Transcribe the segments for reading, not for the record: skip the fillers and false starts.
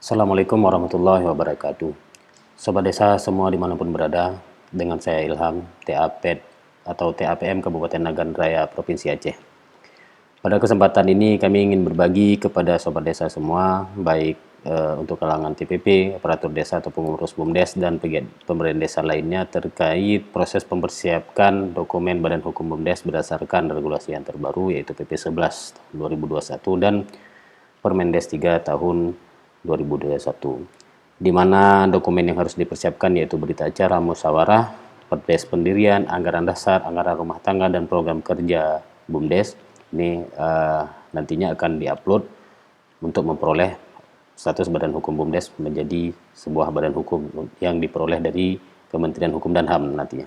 Assalamualaikum warahmatullahi wabarakatuh. Sobat desa semua dimanapun berada, dengan saya Ilham, TAPED atau TAPM Kabupaten Nagan Raya Provinsi Aceh. Pada kesempatan ini kami ingin berbagi kepada sobat desa semua, baik untuk kalangan TPP, aparatur desa atau pengurus BUMDes dan pegiat pemberdayaan desa lainnya terkait proses mempersiapkan dokumen Badan Hukum BUMDes berdasarkan regulasi yang terbaru yaitu PP 11 tahun 2021 dan Permendes 3 tahun 2021, di mana dokumen yang harus dipersiapkan yaitu berita acara musyawarah, perdes pendirian, anggaran dasar, anggaran rumah tangga, dan program kerja BUMDes. Ini nantinya akan diupload untuk memperoleh status Badan Hukum BUMDes menjadi sebuah badan hukum yang diperoleh dari Kementerian Hukum dan HAM nantinya.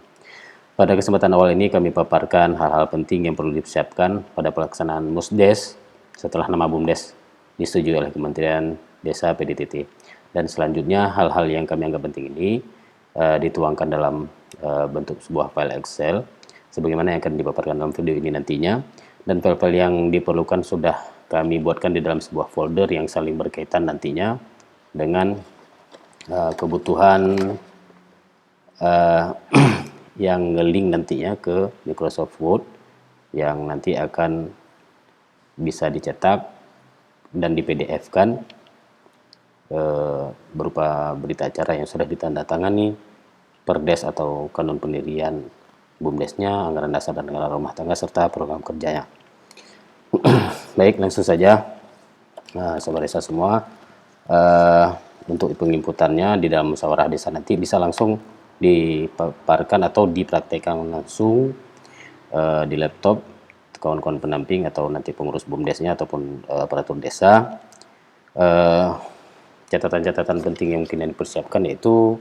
Pada kesempatan awal ini kami paparkan hal-hal penting yang perlu dipersiapkan pada pelaksanaan Musdes setelah nama BUMDes disetujui oleh Kementerian Desa PDTT. Dan selanjutnya hal-hal yang kami anggap penting ini dituangkan dalam bentuk sebuah file Excel sebagaimana yang akan dipaparkan dalam video ini nantinya. Dan file-file yang diperlukan sudah kami buatkan di dalam sebuah folder yang saling berkaitan nantinya dengan kebutuhan yang nge-link nantinya ke Microsoft Word yang nanti akan bisa dicetak dan di PDF-kan berupa berita acara yang sudah ditandatangani, perdes atau kanun pendirian BUMDesnya, anggaran dasar dan anggaran rumah tangga serta program kerjanya. Baik, langsung saja sobat desa semua, untuk penginputannya di dalam musyawarah desa nanti bisa langsung dipaparkan atau dipraktekkan langsung di laptop kawan-kawan pendamping atau nanti pengurus BUMDesnya ataupun aparatur desa. Catatan-catatan penting yang mungkin dipersiapkan yaitu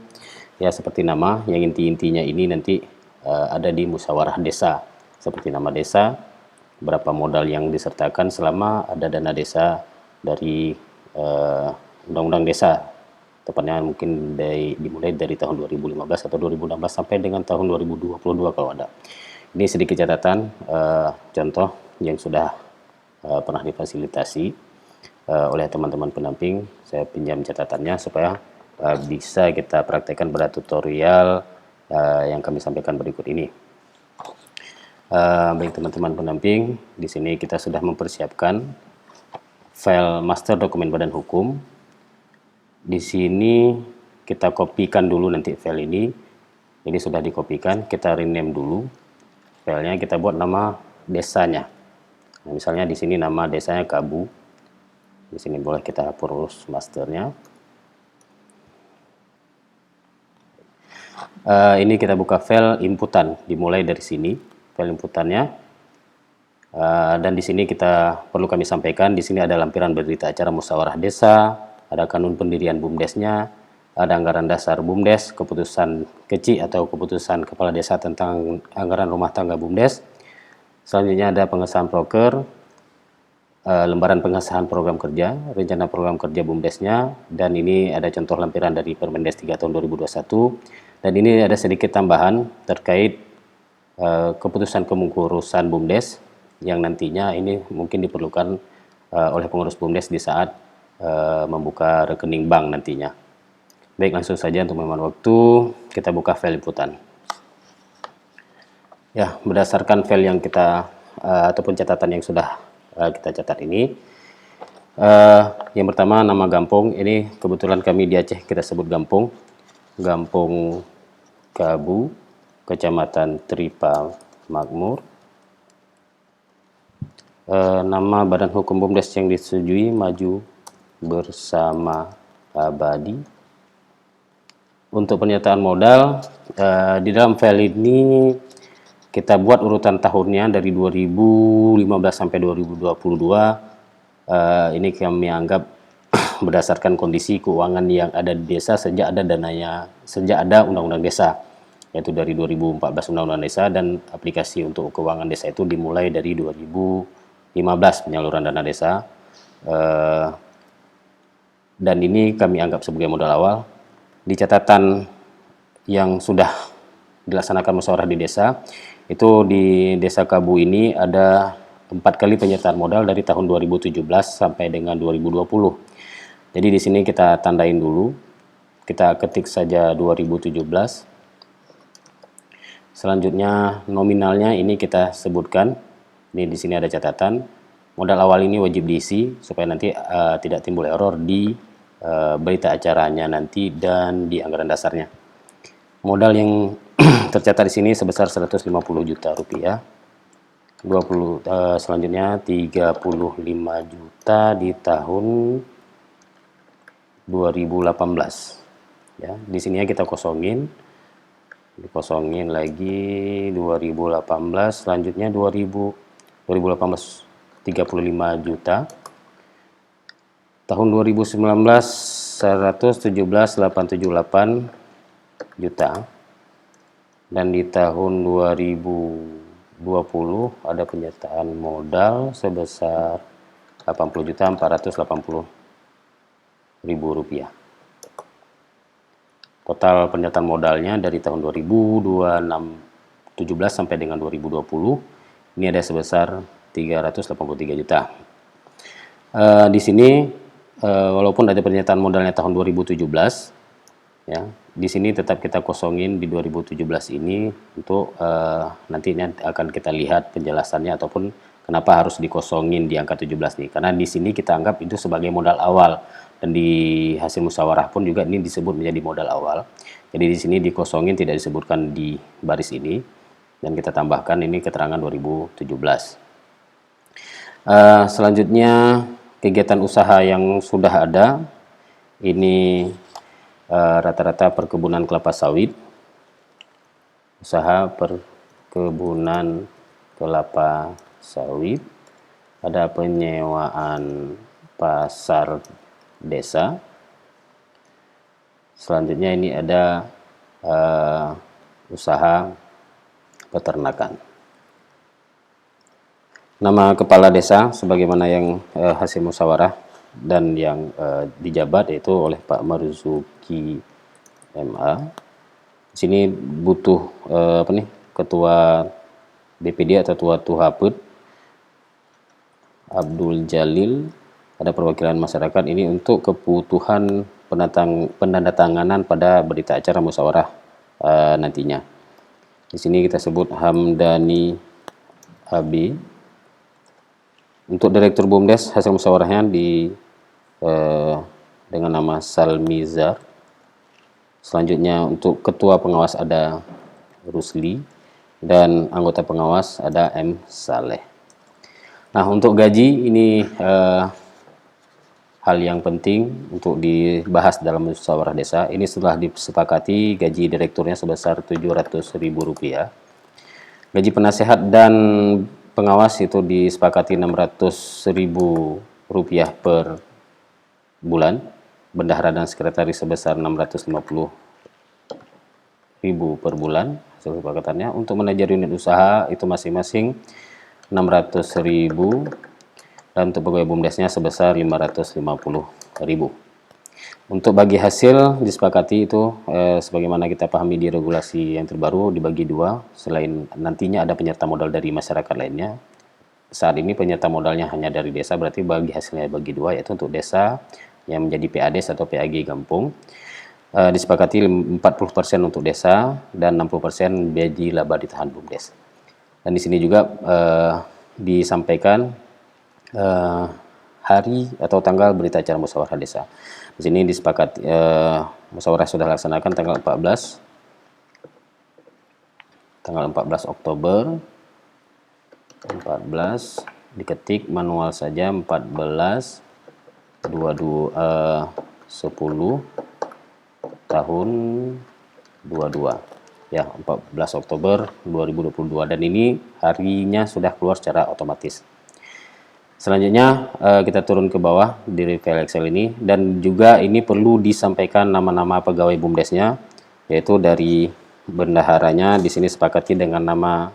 ya seperti nama yang inti-intinya ini nanti ada di musyawarah desa, seperti nama desa, berapa modal yang disertakan selama ada dana desa dari undang-undang desa, tepatnya mungkin dimulai dari tahun 2015 atau 2016 sampai dengan tahun 2022 kalau ada. Ini sedikit catatan contoh yang sudah pernah difasilitasi oleh teman-teman pendamping. Saya pinjam catatannya supaya bisa kita praktekkan pada tutorial yang kami sampaikan berikut ini. Baik teman-teman pendamping, di sini kita sudah mempersiapkan file master dokumen badan hukum. Di sini kita kopikan dulu nanti file ini. Ini sudah dikopikan, kita rename dulu. Filenya kita buat nama desanya. Nah, misalnya di sini nama desanya Kabu. Di sini boleh kita hapus masternya. Ini kita buka file inputan, dimulai dari sini file inputannya. Dan di sini perlu kami sampaikan, di sini ada lampiran berita acara musyawarah desa, ada kanun pendirian BUMDesnya, ada anggaran dasar BUMDes, keputusan kecil atau keputusan kepala desa tentang anggaran rumah tangga BUMDes. Selanjutnya ada pengesahan proker, lembaran pengesahan program kerja, rencana program kerja BUMDesnya, dan ini ada contoh lampiran dari Permendes 3 tahun 2021. Dan ini ada sedikit tambahan terkait keputusan kemukurusan BUMDes yang nantinya ini mungkin diperlukan oleh pengurus BUMDes di saat membuka rekening bank nantinya. Baik, langsung saja untuk memakan waktu, kita buka file inputan. Ya, berdasarkan file yang kita ataupun catatan yang sudah kita catat ini, yang pertama nama Gampong, ini kebetulan kami di Aceh kita sebut Gampong Kabu, Kecamatan Tripa Makmur. Nama Badan Hukum BUMDes yang disetujui Maju Bersama Abadi. Untuk pernyataan modal, di dalam file ini kita buat urutan tahunnya dari 2015 sampai 2022. Ini kami anggap berdasarkan kondisi keuangan yang ada di desa sejak ada undang-undang desa, yaitu dari 2014 undang-undang desa, dan aplikasi untuk keuangan desa itu dimulai dari 2015 penyaluran dana desa. Dan ini kami anggap sebagai modal awal. Di catatan yang sudah dilaksanakan musyawarah di desa, itu di Desa Kabu ini ada 4 kali penyertaan modal dari tahun 2017 sampai dengan 2020. Jadi di sini kita tandain dulu. Kita ketik saja 2017. Selanjutnya nominalnya ini kita sebutkan. Ini di sini ada catatan. Modal awal ini wajib diisi supaya nanti tidak timbul error di berita acaranya nanti dan di anggaran dasarnya. Modal yang tercatat di sini sebesar 150 juta rupiah. Selanjutnya 35 juta di tahun 2018. Ya, di sini kita kosongin. Dikosongin lagi 2018, selanjutnya 2018 35 juta. Tahun 2019 117.878 juta. Dan di tahun 2020 ada penyertaan modal sebesar 80.480.000 rupiah. Total penyertaan modalnya dari tahun 2017 sampai dengan 2020 ini ada sebesar 383 juta. Di sini walaupun ada penyertaan modalnya tahun 2017, ya, di sini tetap kita kosongin di 2017 ini untuk nantinya akan kita lihat penjelasannya ataupun kenapa harus dikosongin di angka 17 nih. Karena di sini kita anggap itu sebagai modal awal dan di hasil musyawarah pun juga ini disebut menjadi modal awal. Jadi di sini dikosongin, tidak disebutkan di baris ini dan kita tambahkan ini keterangan 2017. Selanjutnya kegiatan usaha yang sudah ada ini rata-rata perkebunan kelapa sawit, usaha perkebunan kelapa sawit, ada penyewaan pasar desa. Selanjutnya ini ada usaha peternakan. Nama kepala desa sebagaimana yang hasil musyawarah dan yang dijabat yaitu oleh Pak Marzuki MA. Di sini butuh ketua BPD atau ketua Tuhaput Abdul Jalil, ada perwakilan masyarakat ini untuk kebutuhan penandatanganan pada berita acara musyawarah nantinya. Di sini kita sebut Hamdani Abi. Untuk Direktur BUMDes hasil musyawarahnya dengan nama Salmizar. Selanjutnya untuk Ketua Pengawas ada Rusli dan anggota pengawas ada M. Saleh. Nah, untuk gaji ini hal yang penting untuk dibahas dalam musyawarah desa. Ini setelah disepakati gaji direkturnya sebesar Rp700.000. Gaji penasehat dan pengawas itu disepakati Rp600.000 per bulan. Bendahara dan sekretaris sebesar Rp650.000 per bulan. Kesepakatannya untuk manajer unit usaha itu masing-masing Rp600.000 dan untuk pegawai BUMDesnya sebesar Rp550.000. Untuk bagi hasil disepakati itu sebagaimana kita pahami di regulasi yang terbaru dibagi dua, selain nantinya ada penyerta modal dari masyarakat lainnya. Saat ini penyerta modalnya hanya dari desa, berarti bagi hasilnya bagi dua, yaitu untuk desa yang menjadi PADes atau PAG Gampung. Disepakati 40% untuk desa dan 60% bagi laba ditahan BUMDes. Dan di sini juga disampaikan hari atau tanggal berita acara musyawarah desa. Di sini disepakati musyawarah sudah laksanakan tanggal 14 Oktober 14, diketik manual saja 14 22 10 tahun 22 ya, 14 Oktober 2022, dan ini harinya sudah keluar secara otomatis. Selanjutnya kita turun ke bawah di file Excel ini, dan juga ini perlu disampaikan nama-nama pegawai BUMDesnya, yaitu dari bendaharanya di sini sepakati dengan nama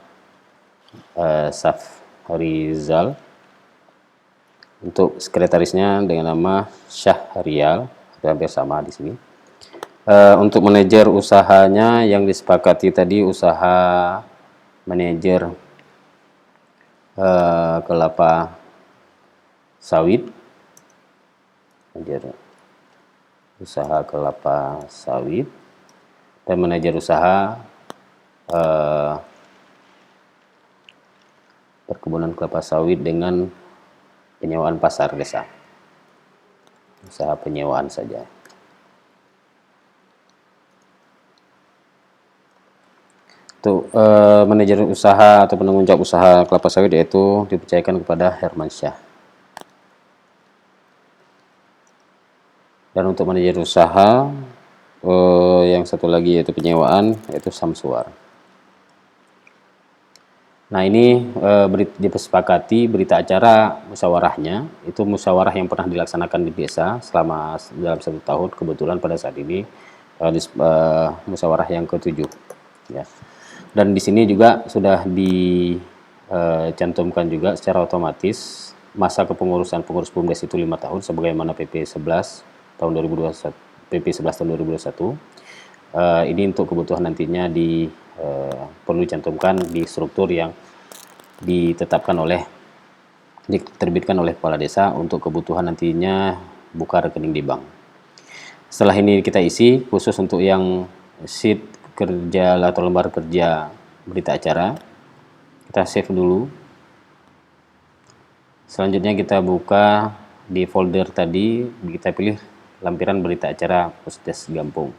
Safrizal, untuk sekretarisnya dengan nama Syahrial, hampir sama di sini. Untuk manajer usahanya yang disepakati tadi usaha manajer kelapa sawit, manajer usaha kelapa sawit, dan manajer usaha perkebunan kelapa sawit dengan penyewaan pasar desa, usaha penyewaan saja. Untuk manajer usaha atau penanggung jawab usaha kelapa sawit yaitu dipercayakan kepada Hermansyah. Dan untuk manajer usaha yang satu lagi yaitu penyewaan yaitu Samsuar. Nah ini disepakati berita acara musyawarahnya, itu musyawarah yang pernah dilaksanakan di desa selama dalam 1 tahun, kebetulan pada saat ini musyawarah yang ke-7 ya. Dan di sini juga sudah dicantumkan juga secara otomatis masa kepengurusan pengurus BUMDes itu 5 tahun sebagaimana PP 11 tahun 2021, PP 11 tahun 2021. Ini untuk kebutuhan nantinya perlu dicantumkan di struktur yang diterbitkan oleh kepala desa untuk kebutuhan nantinya buka rekening di bank. Setelah ini kita isi khusus untuk yang sheet kerja atau lembar kerja berita acara, kita save dulu. Selanjutnya kita buka di folder tadi, kita pilih lampiran berita acara Pusdes Gampung.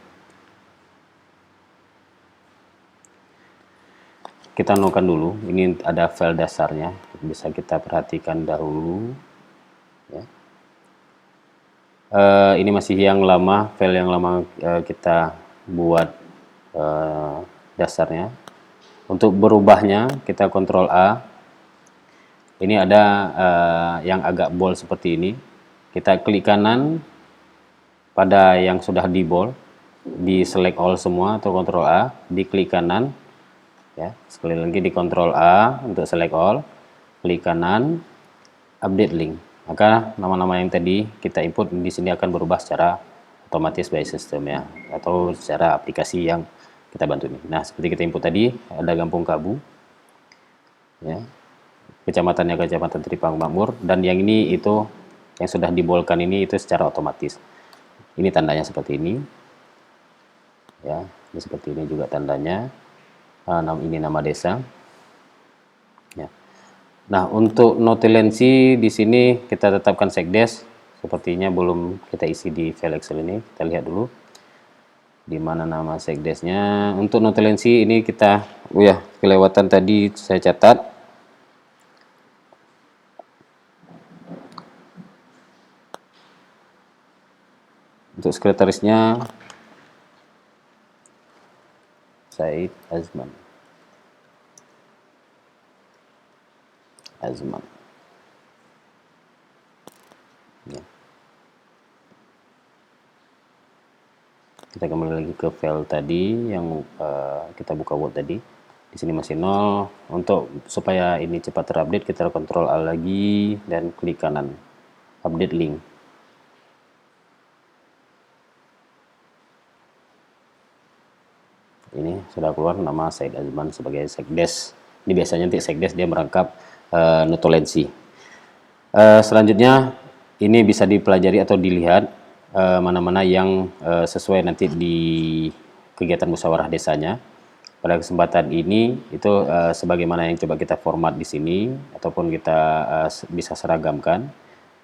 Kita nolkan dulu, ini ada file dasarnya, bisa kita perhatikan dahulu ya. Ini masih yang lama, file yang lama kita buat dasarnya. Untuk berubahnya kita Ctrl A. Ini ada yang agak bold seperti ini. Kita klik kanan pada yang sudah di bold, di select all semua atau Ctrl A, diklik kanan ya. Sekali lagi di Ctrl A untuk select all, klik kanan, update link. Maka nama-nama yang tadi kita input di sini akan berubah secara otomatis by system ya, atau secara aplikasi yang kita bantu nih. Nah, seperti kita input tadi, ada Gampung Kabu ya. Kecamatannya Kecamatan Tripang Makmur, dan yang ini itu yang sudah dibolkan ini itu secara otomatis. Ini tandanya seperti ini. Ya, ini seperti ini juga tandanya. Ini nama desa. Ya. Nah, untuk notulensi di sini kita tetapkan sekdes. Sepertinya belum kita isi di file Excel ini. Kita lihat dulu di mana nama sekdesnya. Untuk notulensi ini kita, kelewatan tadi saya catat. Untuk sekretarisnya Said Azman. Ya. Kita kembali lagi ke file tadi yang kita buka Word tadi. Di sini masih 0. Untuk supaya ini cepat terupdate, kita Ctrl A lagi dan klik kanan, update link. Ini sudah keluar nama Said Azman sebagai sekdes. Ini biasanya nanti sekdes dia merangkap notulensi. Selanjutnya ini bisa dipelajari atau dilihat mana-mana yang sesuai nanti di kegiatan musyawarah desanya. Pada kesempatan ini itu sebagaimana yang coba kita format di sini ataupun kita bisa seragamkan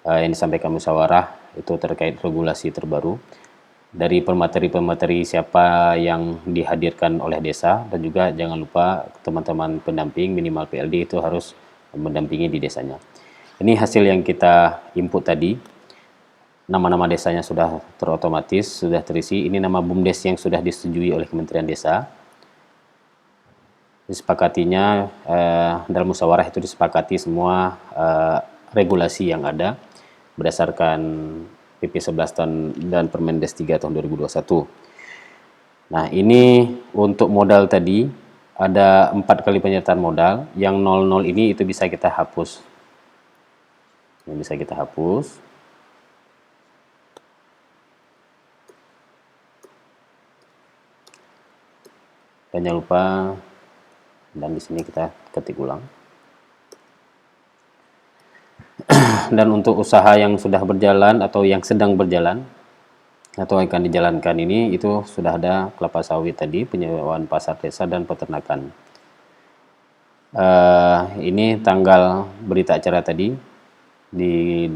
yang disampaikan musyawarah itu terkait regulasi terbaru dari pemateri-pemateri siapa yang dihadirkan oleh desa, dan juga jangan lupa teman-teman pendamping minimal PLD itu harus mendampingi di desanya. Ini hasil yang kita input tadi. Nama-nama desanya sudah terotomatis, sudah terisi. Ini nama BUMDes yang sudah disetujui oleh Kementerian Desa. Disepakatinya dalam musyawarah itu disepakati semua regulasi yang ada berdasarkan PP 11 tahun dan Permendes 3 tahun 2021. Nah, ini untuk modal tadi ada 4 kali penyertaan modal. Yang 00 ini itu bisa kita hapus. Ini bisa kita hapus. Dan jangan lupa, dan di sini kita ketik ulang. Dan untuk usaha yang sudah berjalan atau yang sedang berjalan, atau akan dijalankan ini itu sudah ada kelapa sawit tadi, penyewaan pasar desa dan peternakan. Ini tanggal berita acara tadi di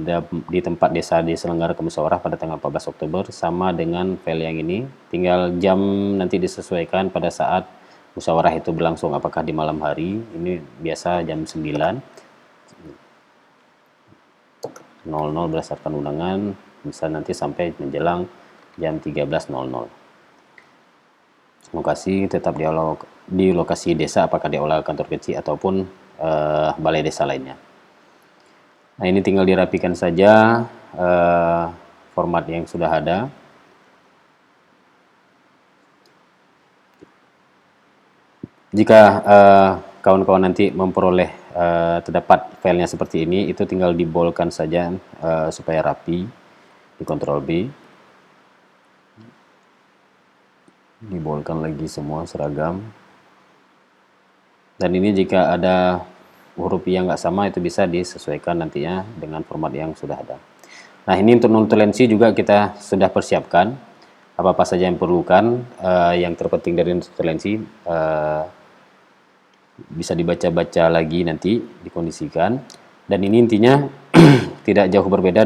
tempat desa diselenggarakan musyawarah pada tanggal 14 Oktober sama dengan file yang ini, tinggal jam nanti disesuaikan pada saat musyawarah itu berlangsung, apakah di malam hari, ini biasa jam 9.00 berdasarkan undangan, bisa nanti sampai menjelang jam 13.00. Lokasi tetap di lokasi desa, apakah di aula kantor kecil ataupun balai desa lainnya. Nah, ini tinggal dirapikan saja format yang sudah ada. Jika kawan-kawan nanti memperoleh terdapat filenya seperti ini, itu tinggal dibolkan saja supaya rapi, di Ctrl B. Dibolkan lagi semua seragam. Dan ini jika ada huruf yang nggak sama itu bisa disesuaikan nantinya dengan format yang sudah ada. Nah, ini untuk notulensi juga kita sudah persiapkan apa-apa saja yang perlukan. Yang terpenting dari notulensi bisa dibaca-baca lagi nanti, dikondisikan. Dan ini intinya tidak jauh berbeda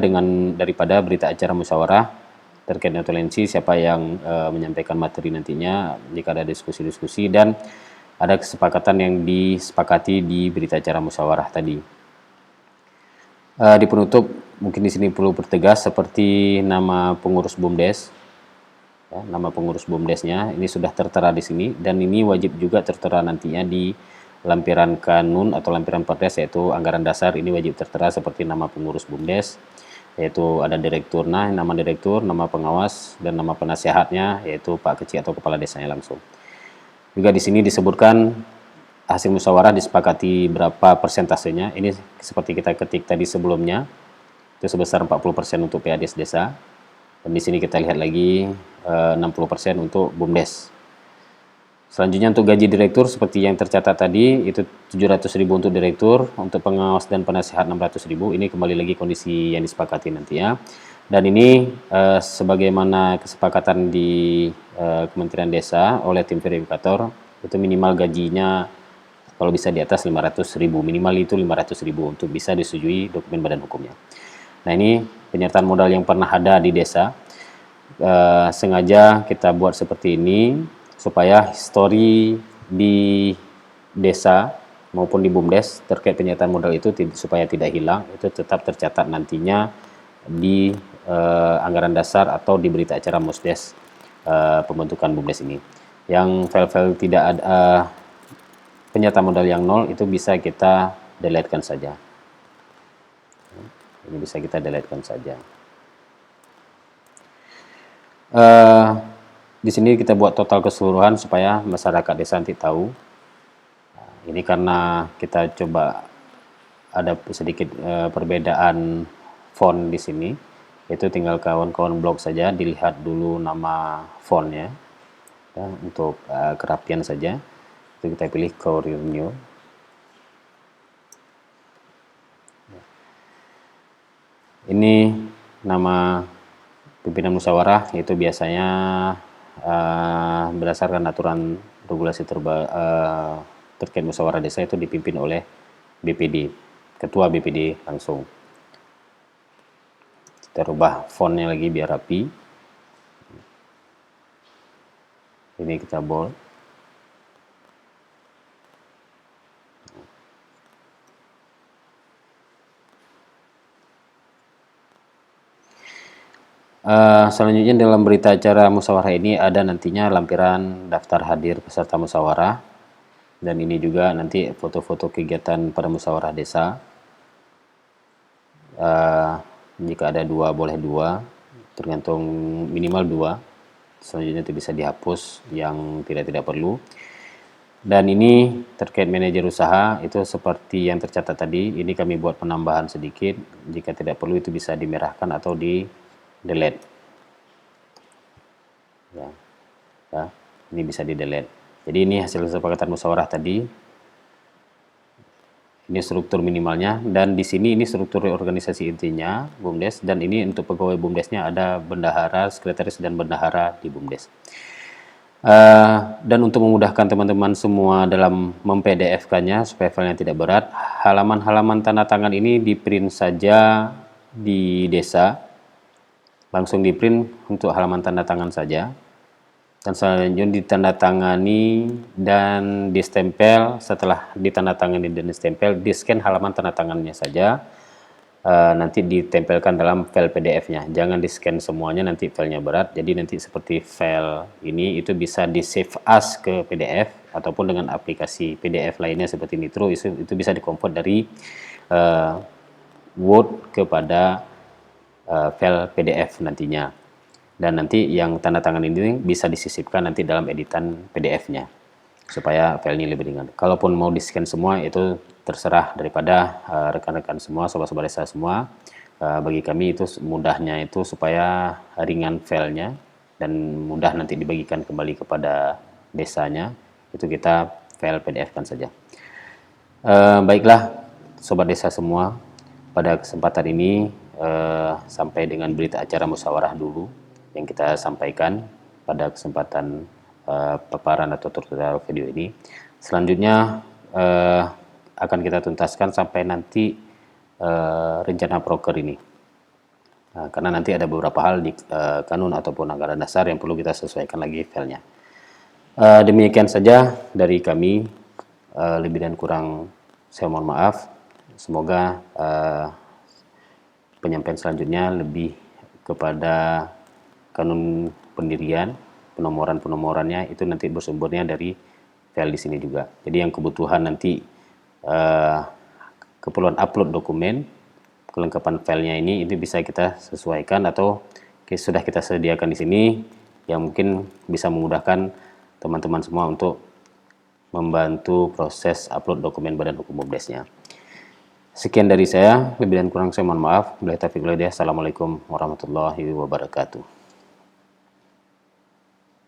daripada berita acara musyawarah terkait notulensi, siapa yang menyampaikan materi nantinya, jika ada diskusi-diskusi dan ada kesepakatan yang disepakati di berita acara musyawarah tadi. Di penutup mungkin di sini perlu pertegas seperti nama pengurus BUMDes. Ya, nama pengurus BUMDesnya ini sudah tertera di sini, dan ini wajib juga tertera nantinya di lampiran kanun atau lampiran perdes, yaitu anggaran dasar. Ini wajib tertera seperti nama pengurus BUMDes, yaitu ada direktur, nama direktur, nama pengawas, dan nama penasehatnya, yaitu Pak Kecil atau kepala desanya langsung. Juga di sini disebutkan hasil musyawarah disepakati berapa persentasenya. Ini seperti kita ketik tadi sebelumnya, itu sebesar 40% untuk PADS desa. Dan di sini kita lihat lagi 60% untuk BUMDes. Selanjutnya untuk gaji direktur seperti yang tercatat tadi, itu 700.000 untuk direktur, untuk pengawas dan penasehat 600.000. Ini kembali lagi kondisi yang disepakati nanti ya. Dan ini sebagaimana kesepakatan di Kementerian Desa oleh tim verifikator, itu minimal gajinya kalau bisa di atas 500.000, minimal itu 500.000 untuk bisa disetujui dokumen badan hukumnya. Nah, ini penyertaan modal yang pernah ada di desa. Sengaja kita buat seperti ini supaya histori di desa maupun di BUMDes terkait penyertaan modal itu supaya tidak hilang, itu tetap tercatat nantinya di anggaran dasar atau di berita acara musdes pembentukan BUMDes ini. Yang file-file tidak ada penyertaan modal yang nol itu bisa kita deletekan saja. Ini bisa kita deletekan saja. Di sini kita buat total keseluruhan supaya masyarakat desa nanti tahu. Ini karena kita coba ada sedikit perbedaan font di sini, itu tinggal kawan-kawan blok saja, dilihat dulu nama fontnya ya, untuk kerapian saja. Itu kita pilih Courier New. Ini nama pimpinan musyawarah, itu biasanya berdasarkan aturan regulasi terkait musyawarah desa itu dipimpin oleh BPD, ketua BPD langsung. Kita rubah fontnya lagi biar rapi. Ini kita bold. Selanjutnya dalam berita acara musyawarah ini ada nantinya lampiran daftar hadir peserta musyawarah, dan ini juga nanti foto-foto kegiatan pada musyawarah desa. Jika ada 2 boleh 2, tergantung minimal 2. Selanjutnya itu bisa dihapus yang tidak perlu. Dan ini terkait manajer usaha, itu seperti yang tercatat tadi, ini kami buat penambahan sedikit. Jika tidak perlu itu bisa dimerahkan atau di delete. Ya, ini bisa di delete. Jadi ini hasil kesepakatan musyawarah tadi. Ini struktur minimalnya, dan di sini ini struktur organisasi intinya BUMDes, dan ini untuk pegawai BUMDesnya ada bendahara, sekretaris, dan bendahara di BUMDes. Dan untuk memudahkan teman-teman semua dalam mem-PDF-kannya supaya filenya tidak berat, halaman-halaman tanda tangan ini di-print saja di desa, langsung di-print untuk halaman tanda tangan saja, dan selanjutnya ditandatangani dan distempel. Setelah ditandatangani dan distempel, di-scan halaman tanda tangannya saja, nanti ditempelkan dalam file PDF-nya. Jangan di-scan semuanya, nanti filenya berat. Jadi nanti seperti file ini itu bisa di-save as ke PDF, ataupun dengan aplikasi PDF lainnya seperti Nitro, itu bisa di-convert dari Word kepada file PDF nantinya. Dan nanti yang tanda tangan ini bisa disisipkan nanti dalam editan PDF-nya supaya filenya lebih ringan. Kalaupun mau di-scan semua itu terserah daripada rekan-rekan semua, sobat-sobat desa semua. Bagi kami itu mudahnya itu supaya ringan filenya dan mudah nanti dibagikan kembali kepada desanya, itu kita file PDF-kan saja. Baiklah sobat desa semua, pada kesempatan ini sampai dengan berita acara musyawarah dulu yang kita sampaikan pada kesempatan paparan atau tutorial video ini. Selanjutnya akan kita tuntaskan sampai nanti rencana proker ini, karena nanti ada beberapa hal di kanun ataupun anggaran dasar yang perlu kita sesuaikan lagi filenya. Demikian saja dari kami, lebih dan kurang saya mohon maaf. Semoga penyampaian selanjutnya lebih kepada kanun pendirian, penomorannya itu nanti bersumbernya dari file di sini juga. Jadi yang kebutuhan nanti keperluan upload dokumen, kelengkapan filenya ini bisa kita sesuaikan atau sudah kita sediakan di sini, yang mungkin bisa memudahkan teman-teman semua untuk membantu proses upload dokumen Badan Hukum BUMDesnya. Sekian dari saya, lebih dan kurang saya mohon maaf. Assalamualaikum warahmatullahi wabarakatuh.